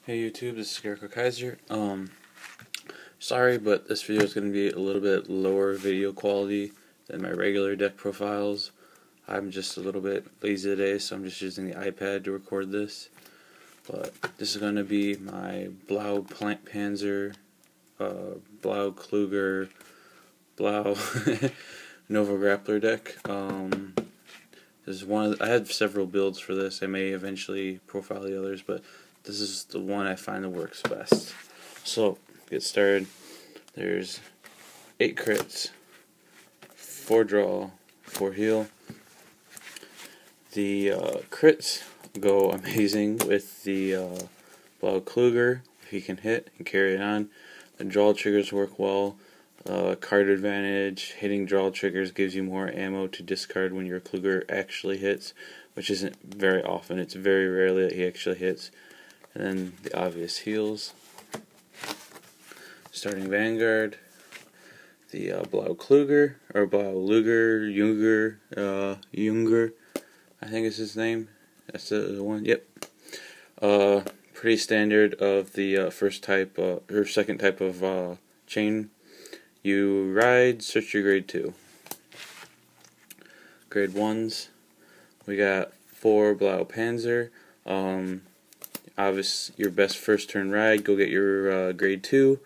Hey YouTube, this is Scarecrow Kaiser. Sorry, but this video is going to be a little bit lower video quality than my regular deck profiles. I'm just a little bit lazy today, so I'm just using the iPad to record this. But this is going to be my Blau Plant Panzer, Blau Kluger, Blau Nova Grappler deck. This is one of I had several builds for this. I may eventually profile the others, but this is the one I find that works best. So, get started. There's 8 crits, 4 draw, 4 heal. The crits go amazing with the Blau Kluger, if he can hit and carry it on. The draw triggers work well. Card advantage, hitting draw triggers gives you more ammo to discard when your Kluger actually hits, which isn't very often. It's very rarely that he actually hits. And then the obvious heals. Starting Vanguard, the Blau Kluger, or Blau Luger, Junger, I think is his name. That's the one, yep. Pretty standard of the first type, or second type of chain. You ride, search your grade 2. Grade 1s, we got 4 Blau Panzer. Obviously, your best first turn ride, go get your grade 2.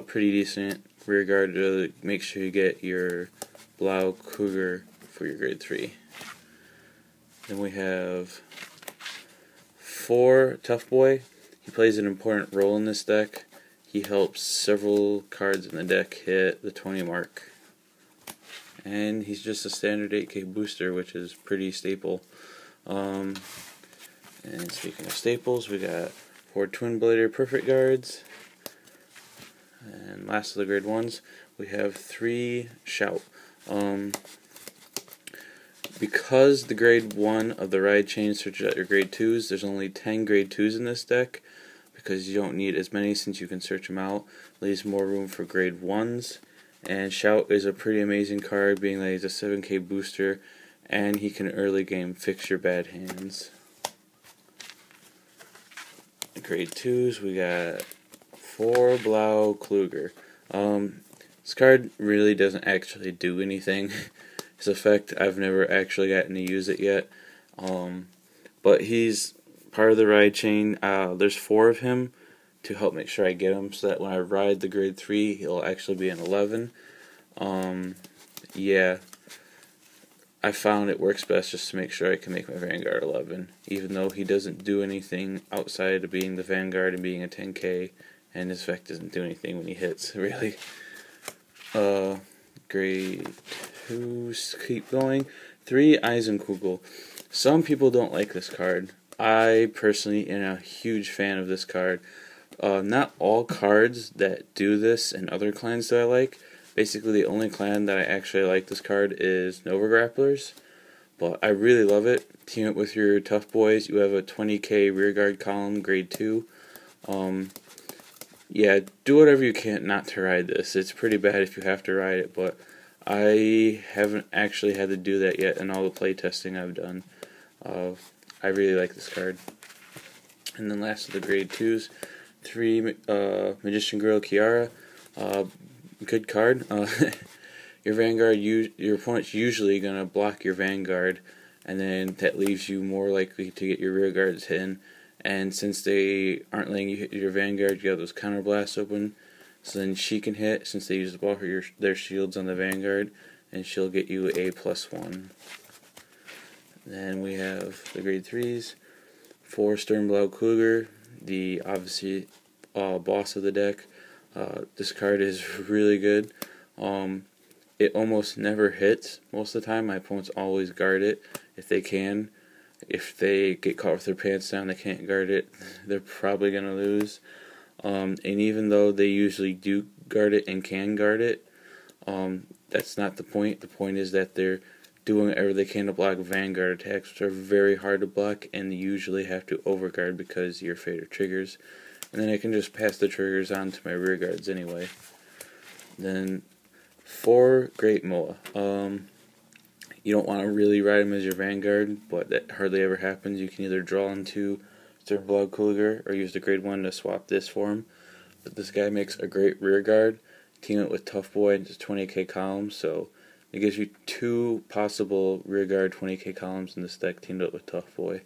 Pretty decent rear guard to make sure you get your Blau Kluger for your grade 3. Then we have 4 Tough Boy. He plays an important role in this deck. He helps several cards in the deck hit the 20 mark. And he's just a standard 8k booster, which is pretty staple. And speaking of staples, we got 4 Twin Blader Perfect Guards. And last of the grade 1s, we have 3 Shout. Because the grade 1 of the ride chain searches out your grade 2s, there's only 10 grade 2s in this deck, because you don't need as many since you can search them out. Leaves more room for grade 1s. And Shout is a pretty amazing card, being that he's a 7k booster, and he can early game fix your bad hands. Grade 2s, we got 4 Blau Kluger. This card really doesn't actually do anything. His effect, I've never actually gotten to use it yet. But he's part of the ride chain. There's 4 of him to help make sure I get him, so that when I ride the grade 3, he'll actually be an 11. Yeah, I found it works best just to make sure I can make my Vanguard 11, even though he doesn't do anything outside of being the Vanguard and being a 10k, and his effect doesn't do anything when he hits, really. Grade 2s, keep going. 3 Eisenkugel. Some people don't like this card. I personally am a huge fan of this card. Not all cards that do this and other clans that I like. Basically, the only clan that I actually like this card is Nova Grapplers. But I really love it. Team it with your Tough Boys. You have a 20k rearguard column, grade 2. Yeah, do whatever you can not to ride this. It's pretty bad if you have to ride it, but I haven't actually had to do that yet in all the playtesting I've done. I really like this card. And then last of the grade 2s, 3 Magician Girl Kiara. Good card. Your Vanguard, your opponent's usually going to block your Vanguard, and then that leaves you more likely to get your rear guards hit. And since they aren't letting you hit your Vanguard, you have those counter blasts open. So then she can hit, since they use the ball for their shields on the Vanguard, and she'll get you a +1. Then we have the grade 3s, 4 Stern Blau Kluger, the obviously boss of the deck. This card is really good. It almost never hits most of the time. My opponents always guard it if they can. If they get caught with their pants down, they can't guard it, they're probably going to lose. And even though they usually do guard it and can guard it, that's not the point. The point is that they're doing whatever they can to block Vanguard attacks, which are very hard to block, and you usually have to overguard because you're afraid of triggers. And then I can just pass the triggers on to my rear guards anyway. Then 4 Great Moa. You don't want to really ride him as your Vanguard, but that hardly ever happens. You can either draw into Their Blau or use the grade 1 to swap this for him. But this guy makes a great rear guard. Team it with Tough Boy and just 20k columns, so it gives you 2 possible rear guard 20k columns in this deck teamed up with Tough Boy.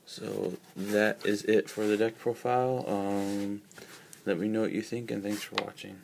So that is it for the deck profile. Let me know what you think, and thanks for watching.